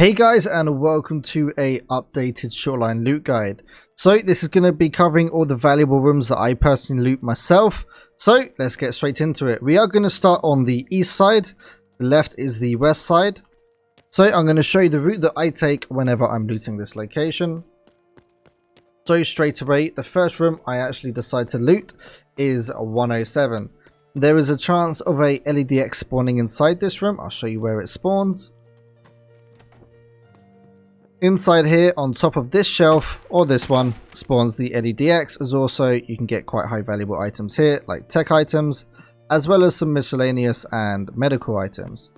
Hey guys, and welcome to a updated Shoreline loot guide. So this is going to be covering all the valuable rooms that I personally loot myself. So let's get straight into it. We are going to start on the east side. The left is the west side. So I'm going to show you the route that I take whenever I'm looting this location. So straight away, the first room I actually decide to loot is 107. There is a chance of a LEDX spawning inside this room. I'll show you where it spawns. Inside here, on top of this shelf, or this one, spawns the LEDX, as also you can get quite high valuable items here, like tech items, as well as some miscellaneous and medical items.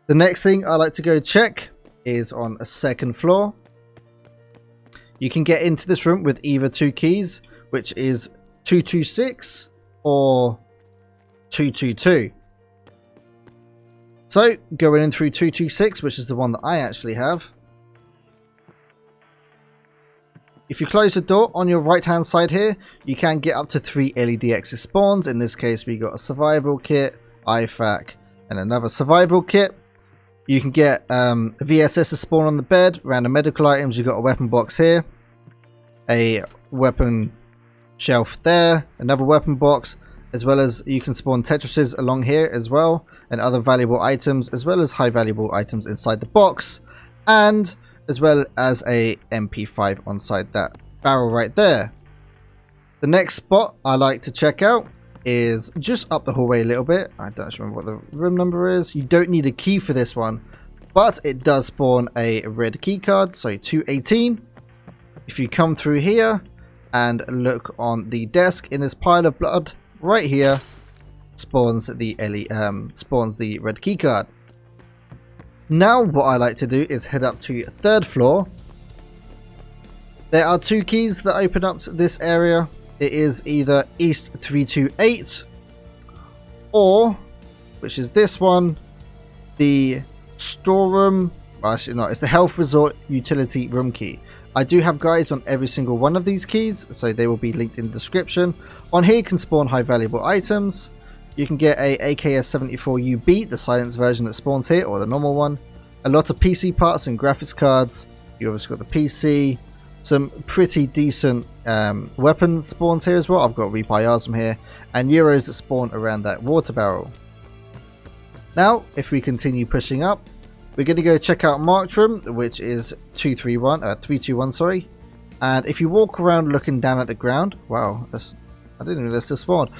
The next thing I like to go check is on a second floor. You can get into this room with either two keys, which is 226 or 222. So, going in through 226, which is the one that I actually have. If you close the door on your right hand side here, you can get up to 3 LEDX spawns. In this case, we got a survival kit, IFAK, and another survival kit. You can get VSS spawn on the bed, random medical items. You got a weapon box here, a weapon shelf there, another weapon box, as well as you can spawn Tetrises along here as well, and other valuable items, as well as high valuable items inside the box, and as well as a MP5 onside that barrel right there. The next spot I like to check out is just up the hallway a little bit. I don't remember what the room number is. You don't need a key for this one, but it does spawn a red key card, so 218. If you come through here and look on the desk in this pile of blood right here, spawns the red key card. Now what I like to do is head up to third floor. There are two keys that open up to this area. It is either East 328 or, which is this one, the storeroom. Well, actually not, it's the health resort utility room key. I do have guides on every single one of these keys, so they will be linked in the description. On here you can spawn high valuable items. You can get a AKS-74UB, the silenced version that spawns here, or the normal one. A lot of PC parts and graphics cards. You obviously got the PC. Some pretty decent weapon spawns here as well. I've got Reap from here. And Euros that spawn around that water barrel. Now, if we continue pushing up, we're going to go check out Marked Room, which is 321, sorry. And if you walk around looking down at the ground, wow, I didn't know that's still spawned.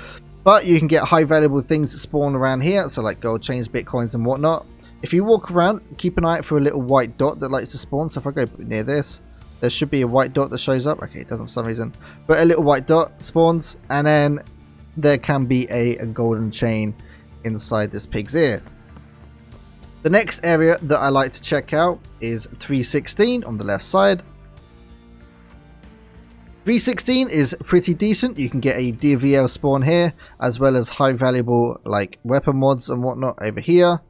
But you can get high valuable things that spawn around here, so like gold chains, bitcoins and whatnot. If you walk around, keep an eye out for a little white dot that likes to spawn. So if I go near this, there should be a white dot that shows up. Okay, it doesn't for some reason. But a little white dot spawns, and then there can be a golden chain inside this pig's ear. The next area that I like to check out is 316 on the left side. 316 is pretty decent. You can get a DVL spawn here, as well as high valuable like weapon mods and whatnot over here,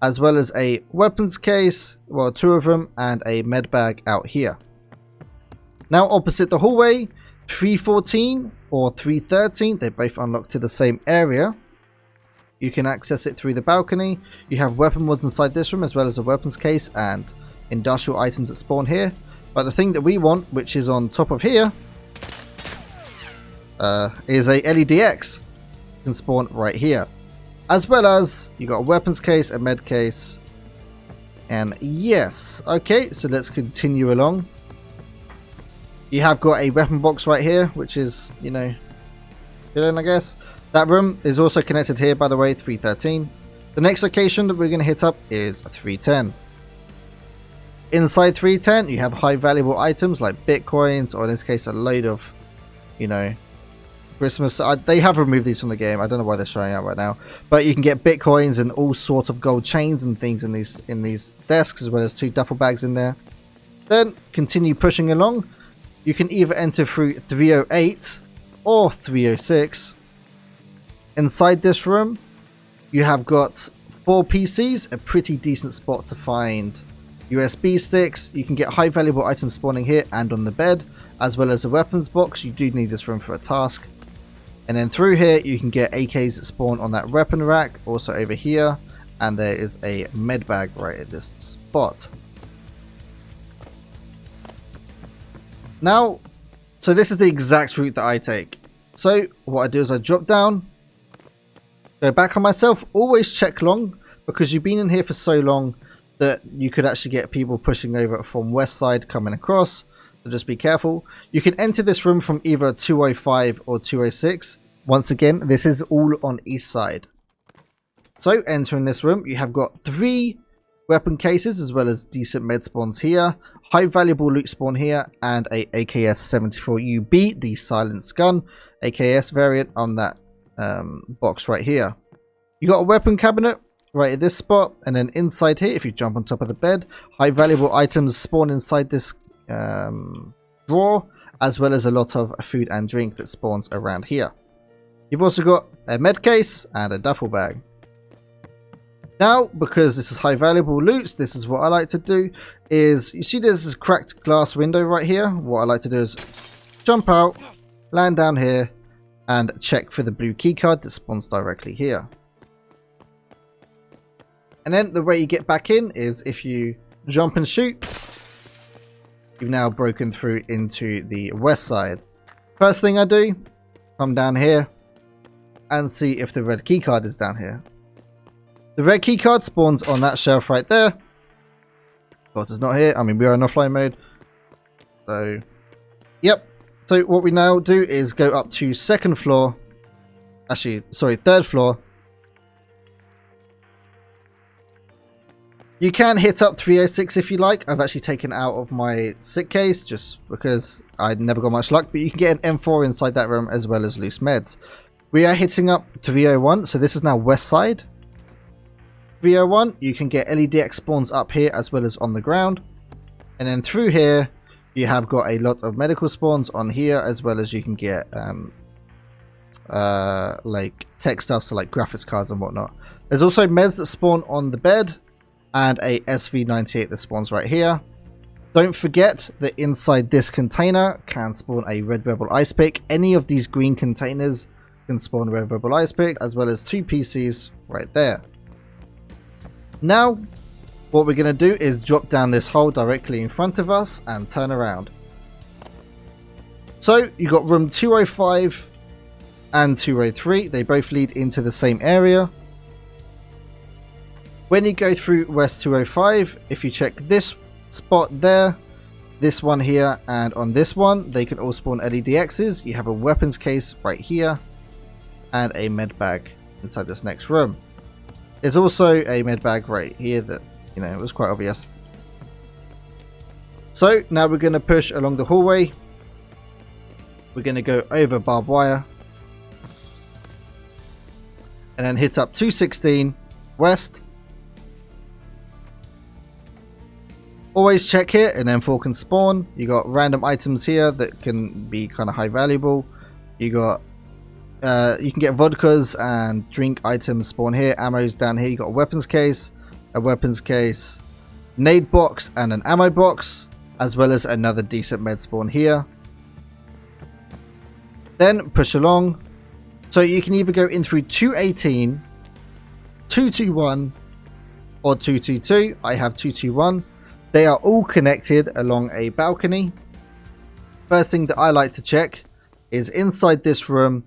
as well as a weapons case, well, two of them, and a med bag out here. Now opposite the hallway, 314 or 313, they both unlock to the same area. You can access it through the balcony. You have weapon mods inside this room, as well as a weapons case and industrial items that spawn here. But the thing that we want, which is on top of here, is a LEDX. You can spawn right here, as well as you got a weapons case, a med case, and yes. Okay, so let's continue along. You have got a weapon box right here, which is, you know, chilling, I guess. That room is also connected here, by the way, 313. The next location that we're going to hit up is 310. Inside 310, you have high valuable items like bitcoins, or in this case, a load of, you know, Christmas. They have removed these from the game. I don't know why they're showing out right now, but you can get bitcoins and all sorts of gold chains and things in these desks, as well as two duffel bags in there. Then continue pushing along. You can either enter through 308 or 306. Inside this room, you have got 4 PCs, a pretty decent spot to find USB sticks. You can get high valuable items spawning here and on the bed, as well as a weapons box. You do need this room for a task. And then through here you can get AKs that spawn on that weapon rack, also over here, and there is a med bag right at this spot. Now, so this is the exact route that I take. So what I do is I drop down, go back on myself, always check long, because you've been in here for so long that you could actually get people pushing over from west side coming across, so just be careful. You can enter this room from either 205 or 206. Once again, this is all on east side. So entering this room, you have got 3 weapon cases as well as decent med spawns here, high valuable loot spawn here, and a AKS-74UB, the silenced gun, AKS variant on that box right here. You got a weapon cabinet right at this spot, and then inside here, if you jump on top of the bed, high valuable items spawn inside this drawer, as well as a lot of food and drink that spawns around here. You've also got a med case and a duffel bag. Now, because this is high valuable loot, this is what I like to do, is you see there's this cracked glass window right here. What I like to do is jump out, land down here, and check for the blue keycard that spawns directly here. And then the way you get back in is if you jump and shoot, you've now broken through into the west side. First thing I do, come down here and see if the red keycard is down here. The red keycard spawns on that shelf right there. Of course, it's not here. I mean, we are in offline mode. So, yep. So what we now do is go up to second floor. Actually, sorry, third floor. You can hit up 306 if you like. I've actually taken out of my sick case just because I never got much luck. But you can get an M4 inside that room as well as loose meds. We are hitting up 301. So this is now west side. 301, you can get LEDX spawns up here as well as on the ground. And then through here, you have got a lot of medical spawns on here, as well as you can get like tech stuff, so like graphics cards and whatnot. There's also meds that spawn on the bed, and a SV98 that spawns right here. Don't forget that inside this container can spawn a Red Rebel ice pick. Any of these green containers can spawn a Red Rebel ice pick, as well as 2 PCs right there. Now, what we're going to do is drop down this hole directly in front of us and turn around. So, you got room 205 and 203. They both lead into the same area. When you go through West 205, if you check this spot there, this one here, and on this one, they can all spawn LEDXs. You have a weapons case right here, and a med bag inside this next room. There's also a med bag right here that, you know, it was quite obvious. So now we're going to push along the hallway. We're going to go over barbed wire. And then hit up 216 west. Always check here, and then M4 can spawn. You got random items here that can be kind of high valuable. You got you can get vodkas and drink items spawn here. Ammo's down here. You got a weapons case, nade box, and an ammo box, as well as another decent med spawn here. Then push along. So you can either go in through 218, 221, or 222. I have 221. They are all connected along a balcony. First thing that I like to check is inside this room,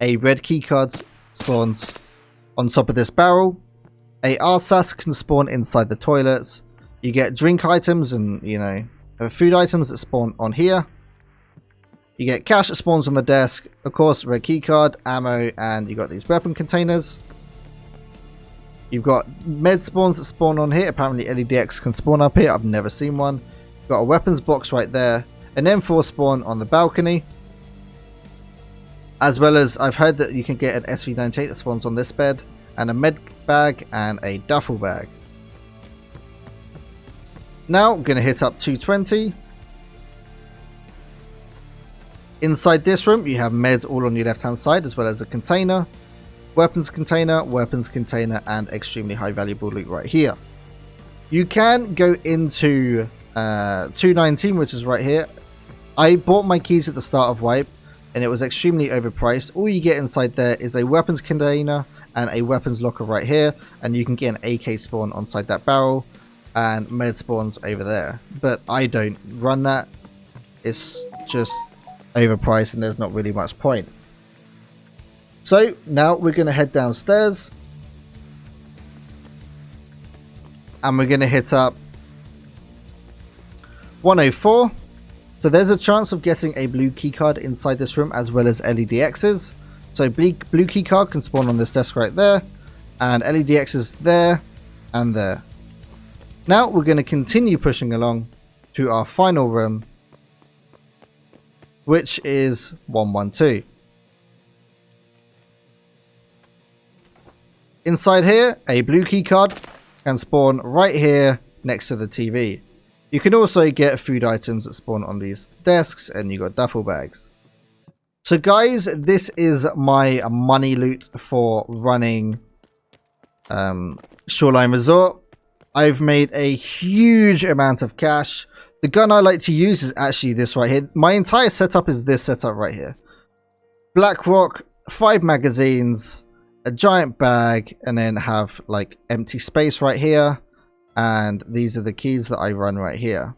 a red keycard spawns on top of this barrel. A RSAS can spawn inside the toilets. You get drink items and, you know, food items that spawn on here. You get cash that spawns on the desk. Of course, red keycard, ammo, and you got these weapon containers. You've got med spawns that spawn on here. Apparently LEDX can spawn up here. I've never seen one. You've got a weapons box right there. An M4 spawn on the balcony. As well as I've heard that you can get an SV98 that spawns on this bed. And a med bag and a duffel bag. Now I'm going to hit up 220. Inside this room you have meds all on your left hand side, as well as a container. Weapons container, and extremely high valuable loot right here. You can go into 219, which is right here. I bought my keys at the start of wipe, and it was extremely overpriced. All you get inside there is a weapons container and a weapons locker right here, and you can get an AK spawn inside that barrel and med spawns over there. But I don't run that. It's just overpriced and there's not really much point. So now we're going to head downstairs and we're going to hit up 104. So there's a chance of getting a blue keycard inside this room as well as LEDXs. So blue keycard can spawn on this desk right there, and LEDXs there and there. Now we're going to continue pushing along to our final room, which is 112. Inside here, a blue keycard can spawn right here next to the TV. You can also get food items that spawn on these desks, and you got duffel bags. So guys, this is my money loot for running Shoreline Resort. I've made a huge amount of cash. The gun I like to use is actually this right here. My entire setup is this setup right here. Black rock, 5 magazines, a giant bag, and then have like empty space right here. And these are the keys that I run right here.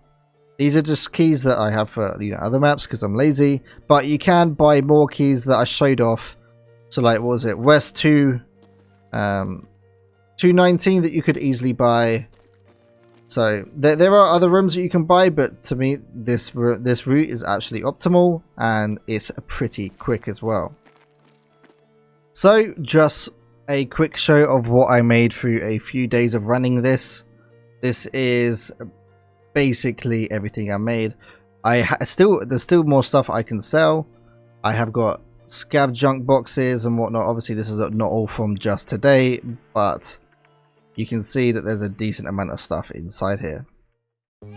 These are just keys that I have for, you know, other maps because I'm lazy. But you can buy more keys that I showed off. So like, what was it? West 219 that you could easily buy. So there are other rooms that you can buy, but to me this route is actually optimal and it's pretty quick as well. So just a quick show of what I made through a few days of running this. This is basically everything I made. There's still more stuff I can sell. I have got scav junk boxes and whatnot. Obviously this is not all from just today, but you can see that there's a decent amount of stuff inside here.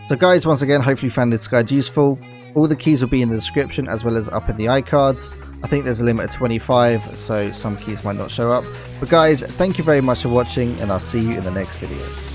So guys, once again, hopefully you found this guide useful. All the keys will be in the description as well as up in the iCards. I think there's a limit of 25, so some keys might not show up. But guys, thank you very much for watching, and I'll see you in the next video.